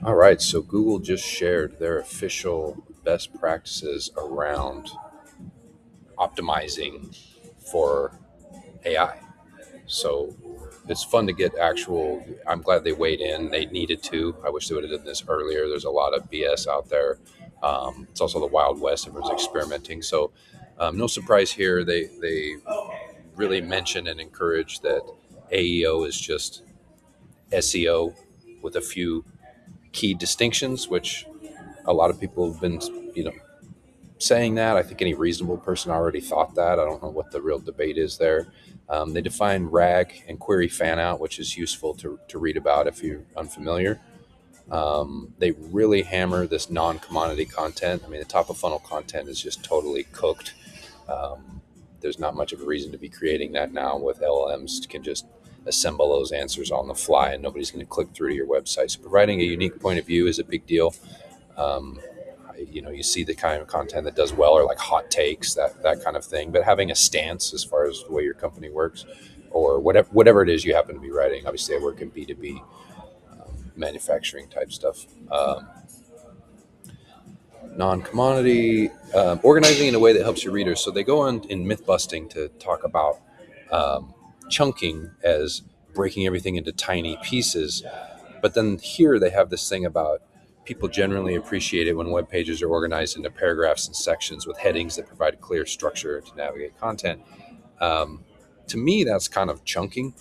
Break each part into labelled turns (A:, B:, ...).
A: All right, so Google just shared their official best practices around optimizing for AI. So it's fun to get actual. I'm glad they weighed in. They needed to. I wish they would have done this earlier. There's a lot of BS out there. It's also the Wild West. Everyone's experimenting. So no surprise here. They really mention and encourage that AEO is just SEO with a few key distinctions, which a lot of people have been, you know, saying that. I think any reasonable person already thought that. I don't know what the real debate is there. They define RAG and query fan out, which is useful to read about if you're unfamiliar. They really hammer this non commodity content. I mean, the top of funnel content is just totally cooked. There's not much of a reason to be creating that now with LLMs can just assemble those answers on the fly and nobody's going to click through to your website. So providing a unique point of view is a big deal. Um, you see the kind of content that does well, or like hot takes, that kind of thing. But having a stance as far as the way your company works, or whatever it is you happen to be writing. Obviously, I work in B2B manufacturing type stuff. Non-commodity, organizing in a way that helps your readers. So they go on in myth busting to talk about chunking as breaking everything into tiny pieces. But then here they have this thing about people generally appreciate it when web pages are organized into paragraphs and sections with headings that provide clear structure to navigate content. Um, to me, that's kind of chunking.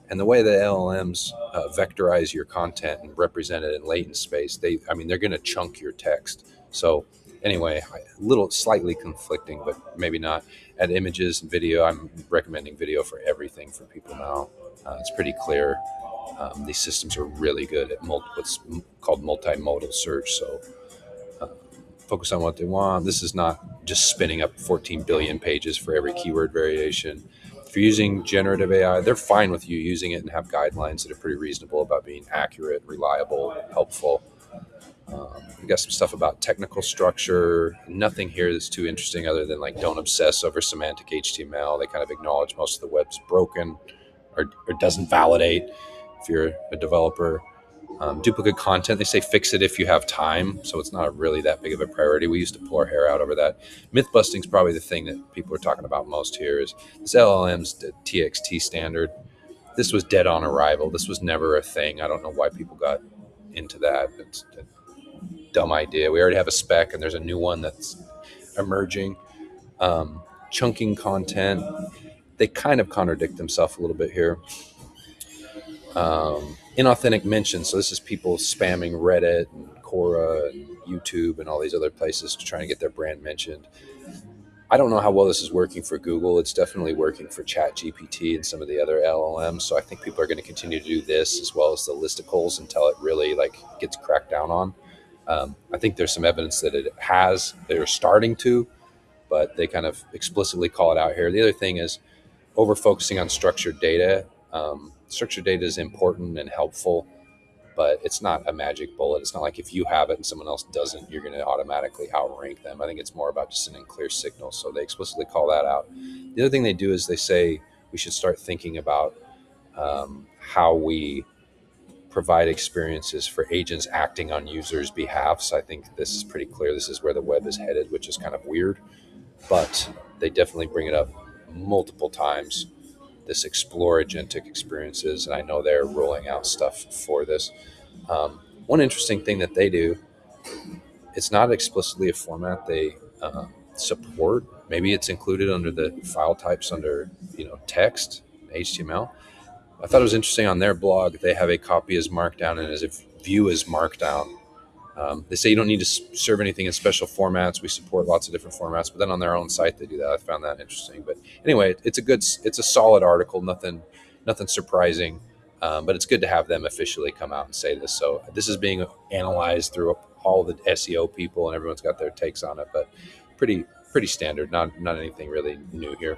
A: And the way the LLMs vectorize your content and represent it in latent space, they're going to chunk your text. So anyway, a little slightly conflicting, but maybe not. At images and video, I'm recommending video for everything for people now. It's pretty clear. These systems are really good at what's called multimodal search. So focus on what they want. This is not just spinning up 14 billion pages for every keyword variation. If you're using generative AI, they're fine with you using it and have guidelines that are pretty reasonable about being accurate, reliable, helpful. We got some stuff about technical structure. Nothing here that's too interesting other than like don't obsess over semantic HTML. They kind of acknowledge most of the web's broken or doesn't validate if you're a developer. Duplicate content, they say fix it if you have time. So it's not really that big of a priority. We used to pull our hair out over that. Myth busting is probably the thing that people are talking about most here is this LLMs.txt standard. This was dead on arrival. This was never a thing. I don't know why people got into that. It's a dumb idea. We already have a spec and there's a new one that's emerging. Chunking content, they kind of contradict themselves a little bit here. Inauthentic mentions. So this is people spamming Reddit and Quora and YouTube and all these other places to try and get their brand mentioned. I don't know how well this is working for Google. It's definitely working for ChatGPT and some of the other LLMs. So I think people are going to continue to do this as well as the listicles until it really like gets cracked down on. I think there's some evidence that it has. They're starting to, but they kind of explicitly call it out here. The other thing is over focusing on structured data. Structured data is important and helpful, but it's not a magic bullet. It's not like if you have it and someone else doesn't, you're going to automatically outrank them. I think it's more about just sending clear signals. So they explicitly call that out. The other thing they do is they say we should start thinking about how we provide experiences for agents acting on users' behalf. So I think this is pretty clear. This is where the web is headed, which is kind of weird, but they definitely bring it up multiple times. This explore agentic experiences, and I know they're rolling out stuff for this. One interesting thing that they do, it's not explicitly a format they support. Maybe it's included under the file types under text, HTML. I thought it was interesting on their blog. They have a copy as markdown and as a view as markdown. They say you don't need to serve anything in special formats. We support lots of different formats, but then on their own site they do that. I found that interesting. But anyway, it's a solid article. Nothing surprising, but it's good to have them officially come out and say this. So this is being analyzed through all the SEO people, and everyone's got their takes on it. But pretty standard. Not anything really new here.